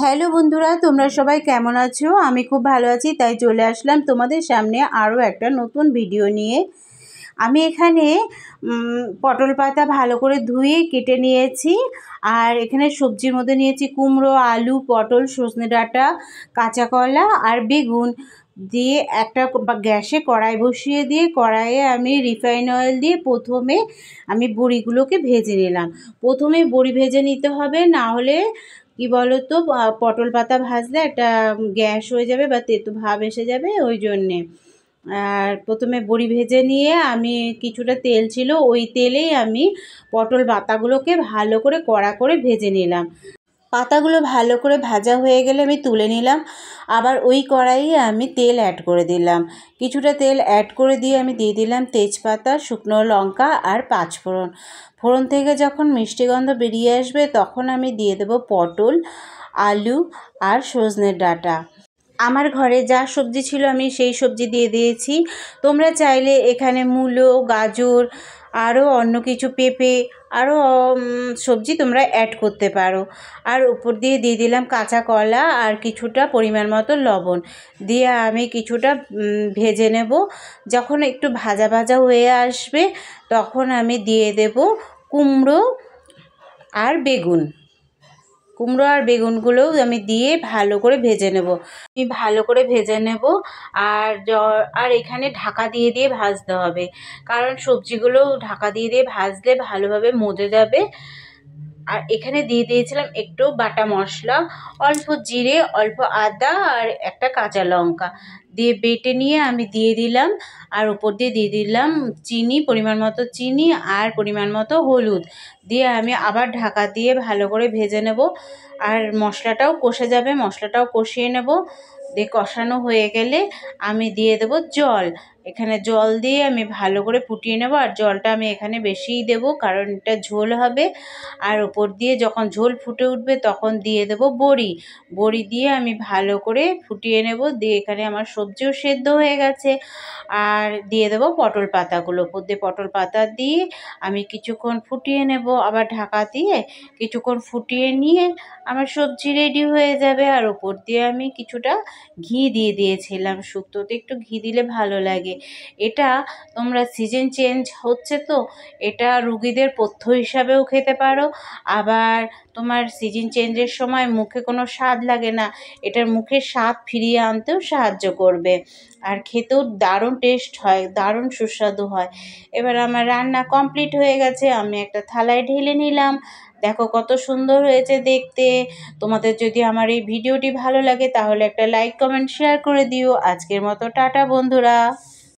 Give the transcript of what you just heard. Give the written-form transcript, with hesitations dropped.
Hello বন্ধুরা, তোমরা সবাই কেমন আছো? আমি খুব ভালো আছি, তাই চলে আসলাম তোমাদের সামনে আরও একটা নতুন ভিডিও নিয়ে। আমি এখানে পটল পাতা ভালো করে ধুয়ে কেটে নিয়েছি। আর এখানে সবজির মধ্যে নিয়েছি কুমড়ো, আলু, পটল, সজনে ডাঁটা, কাঁচা কলা আর বেগুন দিয়ে একটা গ্যাসে কড়াই বসিয়ে দিয়ে কড়াইয়ে আমি রিফাইন অয়েল দিয়ে প্রথমে আমি বড়িগুলোকে ভেজে নিলাম। প্রথমে বড়ি ভেজে নিতে হবে, না হলে কি বলো তো, পটল পাতা ভাজলে একটা গ্যাস হয়ে যাবে বা তেতো ভাব এসে যাবে, ওই জন্যে। আর প্রথমে বড়ি ভেজে নিয়ে আমি কিছুটা তেল ছিল, ওই তেলেই আমি পটল পাতাগুলোকে ভালো করে কড়া করে ভেজে নিলাম। পাতাগুলো ভালো করে ভাজা হয়ে গেলে আমি তুলে নিলাম। আবার ওই কড়াইয়ে আমি তেল অ্যাড করে দিলাম। কিছুটা তেল অ্যাড করে দিয়ে আমি দিয়ে দিলাম তেজপাতা, শুকনো লঙ্কা আর পাঁচফোড়ন। ফোড়ন থেকে যখন মিষ্টি গন্ধ বেরিয়ে আসবে তখন আমি দিয়ে দেবো পটল, আলু আর সজনের ডাঁটা। আমার ঘরে যা সবজি ছিল আমি সেই সবজি দিয়ে দিয়েছি। তোমরা চাইলে এখানে মূলো, গাজর, আরও অন্য কিছু, পেঁপে, আরও সবজি তোমরা অ্যাড করতে পারো। আর উপর দিয়ে দিয়ে দিলাম কাঁচা কলা আর কিছুটা পরিমাণ মতো লবণ দিয়ে আমি কিছুটা ভেজে নেব। যখন একটু ভাজা ভাজা হয়ে আসবে তখন আমি দিয়ে দেব কুমড়ো আর বেগুন। কুমড়ো আর বেগুনগুলোও আমি দিয়ে ভালো করে ভেজে নেব। আমি ভালো করে ভেজে নেব। আর এখানে ঢাকা দিয়ে দিয়ে ভাজতে হবে, কারণ সবজিগুলো ঢাকা দিয়ে দিয়ে ভাজলে ভালোভাবে মজে যাবে। আর এখানে দিয়ে দিয়েছিলাম একটু বাটা মশলা, অল্প জিরে, অল্প আদা আর একটা কাঁচা লঙ্কা দিয়ে বেটে নিয়ে আমি দিয়ে দিলাম। আর উপর দিয়ে দিয়ে দিলাম চিনি, পরিমাণ মতো চিনি আর পরিমাণ মতো হলুদ দিয়ে আমি আবার ঢাকা দিয়ে ভালো করে ভেজে নেব। আর মশলাটাও কষে যাবে, মশলাটাও কষিয়ে নেব। দিয়ে কষানো হয়ে গেলে আমি দিয়ে দেব জল। এখানে জল দিয়ে আমি ভালো করে ফুটিয়ে নেব। আর জলটা আমি এখানে বেশিই দেব, কারণ এটা ঝোল হবে। আর ওপর দিয়ে যখন ঝোল ফুটে উঠবে তখন দিয়ে দেব বড়ি। বড়ি দিয়ে আমি ভালো করে ফুটিয়ে নেব। দিয়ে এখানে আমার সবজিও সেদ্ধ হয়ে গেছে। আর দিয়ে দেব পটল পাতাগুলো। ওপর দিয়ে পটল পাতা দিয়ে আমি কিছুক্ষণ ফুটিয়ে নেব। আবার ঢাকা দিয়ে কিছুক্ষণ ফুটিয়ে নিয়ে আমার সবজি রেডি হয়ে যাবে। আর ওপর দিয়ে আমি কিছুটা ঘি দিয়ে দিয়েছিলাম। শুক্তোতে একটু ঘি দিলে ভালো লাগে। এটা তোমরা সিজন চেঞ্জ হচ্ছে তো, এটা রুগীদের পথ্য হিসাবেও খেতে পারো। আবার তোমার সিজন চেঞ্জের সময় মুখে কোনো স্বাদ লাগে না, এটার মুখের স্বাদ ফিরিয়ে আনতেও সাহায্য করবে। আর খেতেও দারুণ টেস্ট হয়, দারুণ সুস্বাদু হয়। এবার আমার রান্না কমপ্লিট হয়ে গেছে, আমি একটা থালায় ঢেলে নিলাম। দেখো কত সুন্দর হয়েছে দেখতে। তোমাদের যদি আমার এই ভিডিওটি ভালো লাগে তাহলে একটা লাইক, কমেন্ট, শেয়ার করে দিও। আজকের মতো টাটা বন্ধুরা।